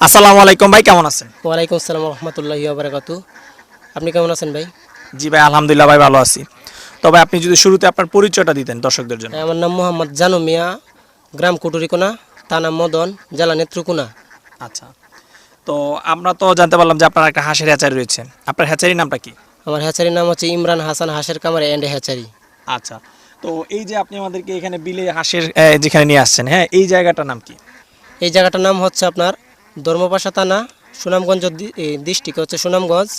আসসালামু আলাইকুম ভাই, কেমন আছেন? ওয়ালাইকুম আসসালাম রহমতুল্লাহি বারাকাতু। আপনি কেমন আছেন ভাই? জি ভাই, আলহামদুলিল্লাহ ভাই, ভালো আছি। তবে আপনি যদি শুরুতে আপনার পরিচয়টা দিতেন দর্শকদের জন্য। আমার নাম মোহাম্মদ জানু মিয়া, গ্রাম কুটুরিকোনা, থানা মদন, জেলা নেত্রকোনা। আচ্ছা, তো আমরা তো জানতে পারলাম যে আপনার একটা হাঁসের হ্যাচারি রয়েছে। আপনার হ্যাচারির নামটা কি? আমার হ্যাচারির নাম হচ্ছে ইমরান হাসান হাঁসের কামার অ্যান্ড হ্যাচারি। আচ্ছা, তো এই যে আপনি আমাদেরকে এখানে বিলে হাঁসের যেখানে নিয়ে আসছেন, হ্যাঁ, এই জায়গাটার নাম কি? এই জায়গাটার নাম হচ্ছে আপনার ধর্মপাশা থানা, সুনামগঞ্জ ডিস্ট্রিক্ট হচ্ছে সুনামগঞ্জ,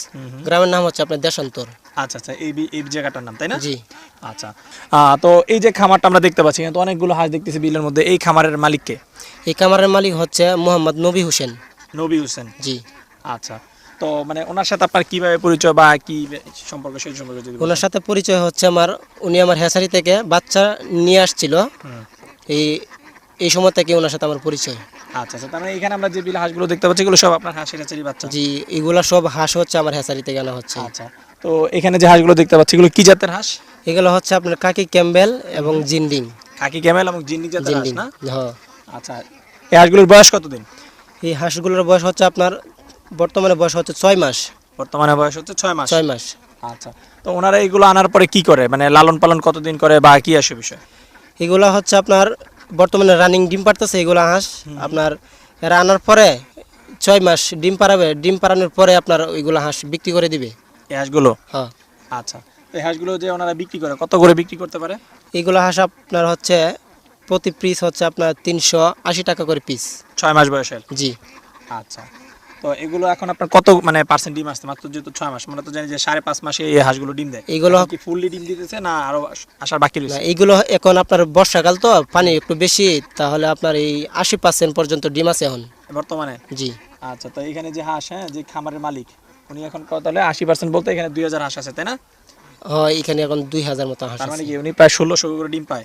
গ্রামের নাম হচ্ছে আপনার দেশান্তর। আচ্ছা আচ্ছা, এই জায়গাটার নাম, তাই না? জি। আচ্ছা, তো এই যে খামারটা আমরা দেখতে পাচ্ছি, কিন্তু অনেকগুলো হাঁস দেখতেছি বিলের মধ্যে, এই খামারের মালিককে? এই কামারের মালিক হচ্ছে মোহাম্মদ নবী হোসেন। নবী হোসেন। জি। আচ্ছা, তো মানে ওনার সাথে আপনার কিভাবে পরিচয় বা কি সম্পর্ক, সেই সম্পর্কে যদি বলতেন। ওনার সাথে পরিচয় হচ্ছে উনি আমার হ্যাচারি থেকে বাচ্চা নিয়ে আসছিল। এই এই সময় থেকে ওনার সাথে আমার পরিচয়। আচ্ছা আচ্ছা, তার মানে এখানে আমরা যে বিল হাঁসগুলো দেখতে পাচ্ছি, এগুলো সব আপনার হাঁসের হ্যাচারি বাচ্চা? জি, এগুলা সব হাঁস হচ্ছে আমার হ্যাচারি থেকে আনা হচ্ছে। আচ্ছা, তো এখানে যে হাঁসগুলো দেখতে পাচ্ছি, এগুলো কি জাতের হাঁস? এগুলো হচ্ছে আপনার কাকি ক্যাম্বেল এবং জিন্ডিং। খাকি ক্যামেল এবং জিন্ডিং জাতের হাঁস জিন্ডিং, না? হ্যাঁ। আচ্ছা, এই হাঁসগুলোর বয়স কতদিন? এই হাঁসগুলোর বয়স হচ্ছে আপনার বর্তমানে বয়স হচ্ছে 6 মাস। বর্তমানে বয়স হচ্ছে 6 মাস। 6 মাস। আচ্ছা, তো ওনারা এগুলো আনার পরে কি করে, মানে লালন পালন কতদিন করে বা কি আসে বিষয়? এগুলা হচ্ছে আপনার বর্তমানে রানিং ডিম পারতেছে এগুলা হাঁস। আপনার এরা আনার পরে 6 মাস ডিম পারাবে, ডিম পারানোর পরে আপনার ওইগুলা হাঁস বিক্রি করে দিবে। এই হাঁসগুলো? হ্যাঁ। আচ্ছা, তো এই হাঁসগুলো যে ওনারা বিক্রি করে, কত করে বিক্রি করতে পারে? এইগুলা হাঁস আপনার হচ্ছে প্রতি পিস হচ্ছে আপনার 380 টাকা করে পিস। 6 মাস বয়সের? জি। আচ্ছা, তো এগুলো এখন আপনার কত মানে পার্সেন্ট ডিম আসছে? মাত্র যেহেতু 6 মাস, আমরা তো জানি যে 5.5 মাসে এই হাঁসগুলো ডিম দেয়। এগুলো এখন কি ফুললি ডিম দিতেছে না আরো আসার বাকি না, রয়েছে? এইগুলো এখন আপনার বর্ষাকাল তো পানি একটু বেশি, তাহলে আপনার এই 80% পর্যন্ত ডিম আছে এখন। বর্তমানে? জি। আচ্ছা, তো এখানে যে হাঁস, হ্যাঁ, যে খামারের মালিক, উনি এখন কত হলে 80% বলতে এখানে 2000 হাঁস আছে, তাই না? হয়, এখানে এখন 2000 মতো হাঁস তার মানে আছে। কি উনি প্রায় 1600 করে ডিম পায়?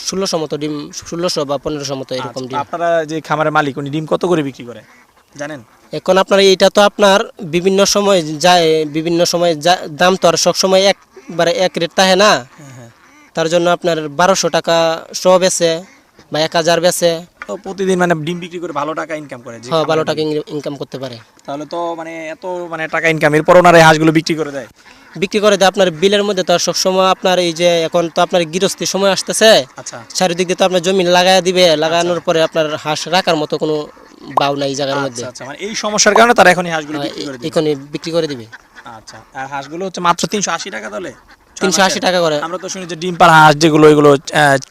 1600 মতো ডিম, 1600 বা 1500 মতো এরকম আচ্ছা, তো ডিম। আপনারা যে খামারের মালিক, উনি ডিম কত করে বিক্রি করে জানেন? এখন আপনার এইটা তো আপনার বিভিন্ন সময় যায়, বিভিন্ন সময় দাম তো আর সব সময় একবারে এক রেট থাকে না। হ্যাঁ। তার জন্য আপনার 1200 টাকা শো বেচে বা 1000 বেচে। তো প্রতিদিন মানে ডিম বিক্রি করে ভালো টাকা ইনকাম করে যে হ্যাঁ, ভালো খামারের টাকা মালিক। ইনকাম করতে পারে। তাহলে তো মানে এত মানে টাকা ইনকাম, এরপর ওনারা এই হাঁসগুলো বিক্রি করে দেয়? বিক্রি করে দেয়। আপনার বিলের মধ্যে তো আর সবসময় আপনার এই যে এখন তো আপনার গৃহস্থির সময় আসতেছে, আচ্ছা চারিদিক দিয়ে তো আপনার জমি লাগাই দিবে, লাগানোর পরে আপনার হাঁস রাখার মতো কোনো বাউ নাই এই জায়গার মধ্যে। আচ্ছা, আচ্ছা, মানে এই সমস্যার কারণে তারা এখন এই হাঁসগুলো বিক্রি করে দিবে? এখানে বিক্রি করে দিবে। আচ্ছা, আর হাঁসগুলো হচ্ছে মাত্র 380 টাকা তাহলে? 380 টাকা করে। আমরা তো শুনি যে ডিম পাড়া হাঁস যেগুলো, এগুলো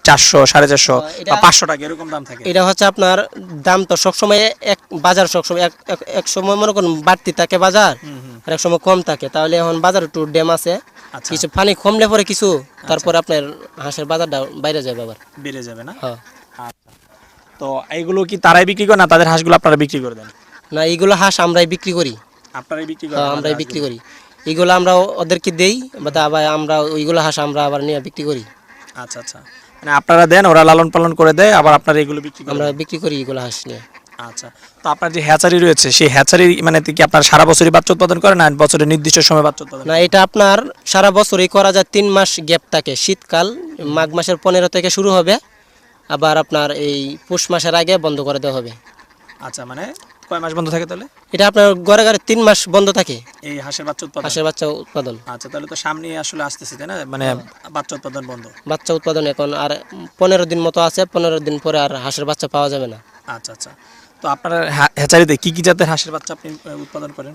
400, 450 বা 500 টাকা এরকম দাম থাকে। এটা হচ্ছে আপনার দাম তো সবসময় এক, বাজার সবসময় এক সময় মনে করুন বাড়তি থাকে বাজার, আর এক সময় কম থাকে। তাহলে এখন বাজার একটু ড্যাম আছে, আচ্ছা, কিছু পানি কমলে পরে কিছু, তারপরে আপনার হাঁসের বাজারটা বাইরে যাবে আবার। বেড়ে যাবে না? হ্যাঁ। আচ্ছা, তো এইগুলো কি তারাই বিক্রি করে না তাদের হাঁসগুলো আপনারা বিক্রি করে দেন? না, এইগুলো হাঁস আমরাই বিক্রি করি। আপনারাই বিক্রি করেন? হ্যাঁ, আমরাই বিক্রি করি। এইগুলো আমরা ওদেরকে দেই, বা আবার আমরা ওইগুলো হাঁস আমরা আবার নিয়ে বিক্রি করি। আচ্ছা আচ্ছা, মানে আপনারা দেন, ওরা লালন পালন করে দেয়, আবার আপনারা এগুলো বিক্রি করেন? আমরা বিক্রি করি এগুলো হাঁস নিয়ে। আচ্ছা, তো আপনার যে হ্যাচারি রয়েছে, সেই হ্যাচারি মানে কি আপনার সারা বছরই বাচ্চা উৎপাদন করেন না বছরের নির্দিষ্ট সময় বাচ্চা উৎপাদন না, করেন? এটা আপনার সারা বছরই করা যায়। 3 মাস গ্যাপ থাকে। শীতকাল মাঘ মাসের 15 থেকে শুরু হবে, আবার আপনার এই পৌষ মাসের আগে বন্ধ করে দেওয়া হবে। আচ্ছা, মানে কয় মাস বন্ধ থাকে তাহলে এটা আপনার ঘরে ঘরে 3 মাস বন্ধ থাকে এই হাঁসের বাচ্চা উৎপাদন? হাঁসের বাচ্চা উৎপাদন। আচ্ছা, তাহলে তো সামনে আসলে আসতেছে, তাই না, মানে বাচ্চা উৎপাদন বন্ধ? বাচ্চা উৎপাদন এখন আর 15 দিন মতো আছে, 15 দিন পরে আর হাঁসের বাচ্চা পাওয়া যাবে না। আচ্ছা আচ্ছা, তো আপনার হ্যাচারিতে কি কি জাতের হাঁসের বাচ্চা আপনি উৎপাদন করেন?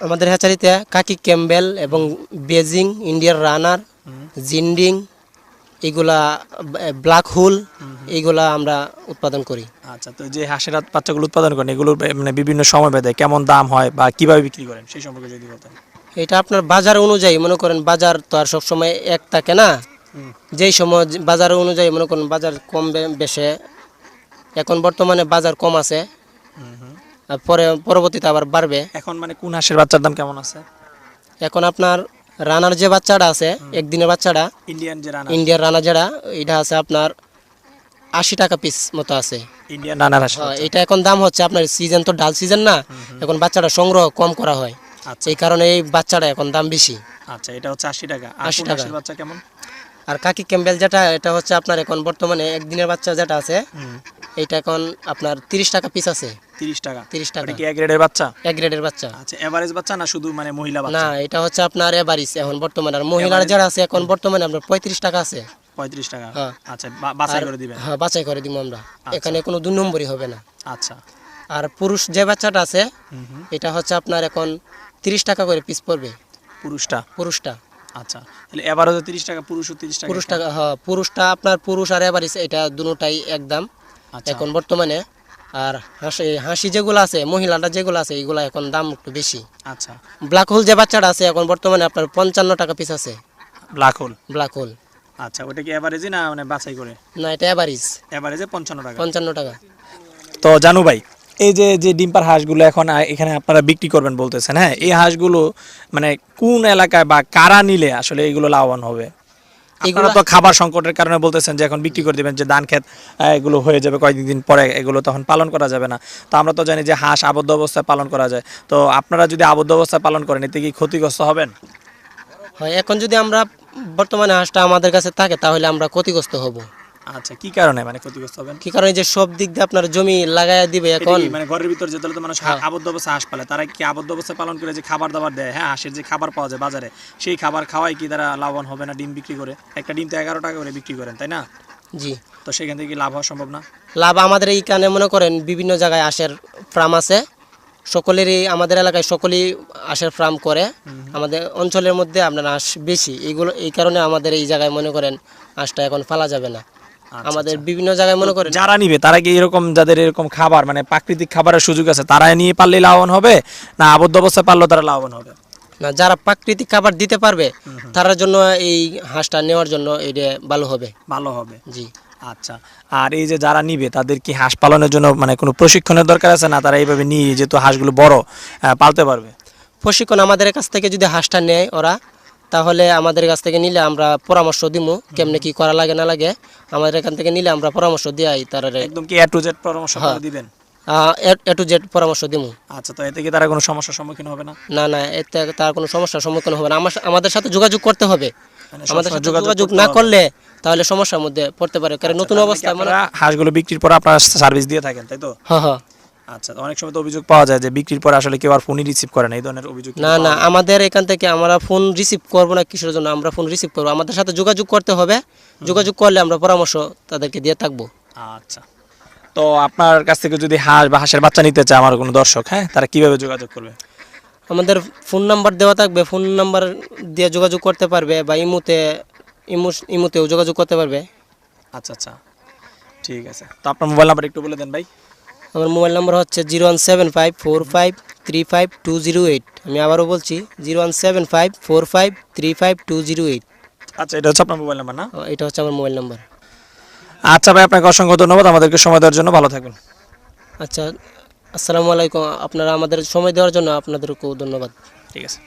আমাদের হ্যাচারিতে কাকি ক্যাম্বেল এবং বেজিং, ইন্ডিয়ান রানার, জিন্ডিং, এগুলা ব্ল্যাক হুল, এইগুলা আমরা উৎপাদন করি। আচ্ছা, তো যে হাঁসের বাচ্চাগুলো উৎপাদন করেন, এগুলো মানে বিভিন্ন সময় ভেদে কেমন দাম হয় বা কিভাবে বিক্রি করেন সেই সম্পর্কে যদি বলতেন। এটা আপনার বাজার অনুযায়ী, মনে করেন বাজার তো আর সবসময় এক থাকে না। যেই সময় বাজার অনুযায়ী মনে করেন বাজার কম বেশে, এখন বর্তমানে বাজার কম আছে, আর পরবর্তীতে আবার বাড়বে। এখন মানে কোন হাঁসের বাচ্চার দাম কেমন আছে? এখন আপনার রানার যে বাচ্চাটা আছে, একদিনের বাচ্চাটা, ইন্ডিয়ান যে রানার? ইন্ডিয়ান রানার যেটা, এটা আছে আপনার 80 টাকা পিস মতো আছে। ইন্ডিয়ান রানার হাঁস? এটা এখন দাম হচ্ছে আপনার, সিজন তো ডাল সিজন না, এখন বাচ্চাটা সংগ্রহ কম করা হয়, আচ্ছা এই কারণে এই বাচ্চাটা এখন দাম বেশি। আচ্ছা, এটা হচ্ছে 80 টাকা। আর 80 কোন টাকা। হাঁসের বাচ্চা কেমন? আর কাকি ক্যাম্বেল যেটা এটা হচ্ছে আপনার এখন বর্তমানে একদিনের বাচ্চা যেটা আছে এটা এখন আপনার 30 টাকা পিস আছে। 30 টাকা? 30 টাকা। এটা কি এক গ্রেডের বাচ্চা? এক গ্রেডের বাচ্চা। আচ্ছা, এভারেজ বাচ্চা না শুধু মানে মহিলা না, বাচ্চা? এটা হচ্ছে আপনার এভারেজ এখন বর্তমানে। আর মহিলার যারা আছে এখন বর্তমানে আমরা 35 টাকা আছে। 35 টাকা? হ্যাঁ। আচ্ছা, বাছাই করে দিবেন? হ্যাঁ, বাছাই করে দিব আমরা। এখানে কোনো 2 নম্বরই হবে না। আচ্ছা। আর পুরুষ যে বাচ্চাটা আছে এটা হচ্ছে আপনার এখন 30 টাকা করে পিস পড়বে পুরুষটা। আচ্ছা, তাহলে এভারেজে 30 টাকা, পুরুষও 30 টাকা? পুরুষটা, হ্যাঁ, পুরুষটা আপনার পুরুষ আর এভারেজ এটা দুটোটাই একদম আচ্ছা। এখন বর্তমানে। আর হাসি যেগুলো আছে মহিলাটা যেগুলো আছে এগুলা এখন দাম একটু বেশি। আচ্ছা। ব্ল্যাক হোল যে বাচ্চাটা আছে এখন বর্তমানে আপনার 55 টাকা পিস আছে। Black hole? আচ্ছা, ওটা কি এভারেজে না মানে বাছাই করে? না, এটা এভারেজ। এভারেজে 55 টাকা? 55 টাকা। তো জানু ভাই, এই যে যে ডিম্পার হাঁসগুলো এখন এখানে আপনারা বিক্রি করবেন বলতেছেন, হ্যাঁ, এই হাঁসগুলো মানে কোন এলাকায় বা কারা নিলে আসলে এগুলো লাভবান হবে? আপনারা তো খাবার সংকটের কারণে বলতেছেন যে এখন বিক্রি করে দিবেন, যে ধান ক্ষেত এগুলো হয়ে যাবে কয়েকদিন পরে, এগুলো তখন পালন করা যাবে না। তো আমরা তো জানি যে হাঁস আবদ্ধ অবস্থায় পালন করা যায়। তো আপনারা যদি আবদ্ধ অবস্থায় পালন করেন এতে কি ক্ষতিগ্রস্ত হবেন? হয়, এখন যদি আমরা বর্তমানে হাঁসটা আমাদের কাছে থাকে তাহলে আমরা ক্ষতিগ্রস্ত হব। আচ্ছা, কি কারণে মানে ক্ষতিগ্রস্ত হবেন? কি কারণে যে সব দিক দিয়ে আপনার জমি লাগাইয়া দিবে এখন। এটা কি মানে ঘরের ভিতর যেগুলো তো মানুষ আবদ্ধ অবস্থায় হাঁস পালে, তারা কি আবদ্ধ অবস্থায় পালন করে যে খাবার দাবার দেয়, হ্যাঁ, হাঁসের যে খাবার পাওয়া যায় বাজারে, সেই খাবার খাওয়াই কি তারা লাভবান হবে না? ডিম বিক্রি করে একটা ডিম তো 11 টাকা করে বিক্রি করেন, তাই না? জি। তো সেখান থেকে কি লাভ হওয়া সম্ভব না? লাভ আমাদের এইখানে মনে করেন বিভিন্ন জায়গায় হাঁসের ফার্ম আছে, সকলেরই আমাদের এলাকায় সকলেই হাঁসের ফার্ম করে। আমাদের অঞ্চলের মধ্যে আপনার হাঁস বেশি, এইগুলো এই কারণে আমাদের এই জায়গায় মনে করেন হাঁসটা এখন পালা যাবে না। আমাদের বিভিন্ন জায়গায় মনে করেন যারা নিবে তারা কি এরকম, যাদের এরকম খাবার মানে প্রাকৃতিক খাবারের সুযোগ আছে, তারা নিয়ে পারলে লাভবান হবে না আবদ্ধ অবস্থায় পারলেও তারা লাভবান হবে? না, যারা প্রাকৃতিক খাবার দিতে পারবে তার জন্য এই হাঁসটা নেওয়ার জন্য এটা ভালো হবে। জি। আচ্ছা, আর এই যে যারা নিবে তাদের কি হাঁস পালনের জন্য মানে কোনো প্রশিক্ষণের দরকার আছে, না তারা এইভাবে নিয়ে যেহেতু হাঁসগুলো বড় পালতে পারবে? প্রশিক্ষণ আমাদের কাছ থেকে যদি হাঁসটা নেয় ওরা, তাহলে আমাদের কাছ থেকে নিলে আমরা পরামর্শ দিব কেমনে কি করা লাগে না লাগে। আমাদের এখান থেকে নিলে আমরা পরামর্শ দিই তারা একদম কি A to Z পরামর্শ করে দিবেন? A to Z পরামর্শ দিব। আচ্ছা, তো এতে কি তারা কোনো সমস্যার সম্মুখীন হবে না? না না, এতে তার কোনো সমস্যার সম্মুখীন হবে না। আমাদের সাথে যোগাযোগ করতে হবে। মানে আমাদের সাথে যোগাযোগ করতে না হবে। করলে তাহলে সমস্যার মধ্যে পড়তে পারে, কারণ নতুন তাহলে কি অবস্থায় আপনারা হাঁসগুলো বিক্রির পর আপনারা সার্ভিস দিয়ে থাকেন, তাই তো? হ্যাঁ হ্যাঁ। আচ্ছা, অনেক সময় তো অভিযোগ পাওয়া যায় যে বিক্রির পর আসলে কেউ আর ফোনই রিসিভ করে না, এই ধরনের অভিযোগ? না না, আমাদের এখান থেকে আমরা ফোন রিসিভ করবো না। কিসের জন্য আমরা ফোন রিসিভ করবো? আমাদের সাথে যোগাযোগ করতে হবে। যোগাযোগ করলে আমরা পরামর্শ তাদেরকে দিয়ে থাকবো। আচ্ছা, তো আপনার কাছ থেকে যদি হাঁস বা হাঁসের বাচ্চা নিতে চায় আমার কোনো দর্শক, হ্যাঁ, তারা কিভাবে যোগাযোগ করবে? আমাদের ফোন নাম্বার দেওয়া থাকবে, ফোন নাম্বার দিয়ে যোগাযোগ করতে পারবে, বা ইমুতেও যোগাযোগ করতে পারবে। আচ্ছা আচ্ছা, ঠিক আছে। তো আপনার মোবাইল নাম্বার একটু বলে দেন ভাই। আমার মোবাইল নাম্বার হচ্ছে 01754535208। আমি আবারও বলছি 01754535208। আচ্ছা, এটা হচ্ছে আপনার মোবাইল নাম্বার না? এটা হচ্ছে আমার মোবাইল নাম্বার। আচ্ছা ভাই, আপনাকে অসংখ্য ধন্যবাদ আমাদেরকে সময় দেওয়ার জন্য। ভালো থাকবেন। আচ্ছা, আসসালামু আলাইকুম। আপনারা আমাদের সময় দেওয়ার জন্য আপনাদেরকেও ধন্যবাদ। ঠিক আছে।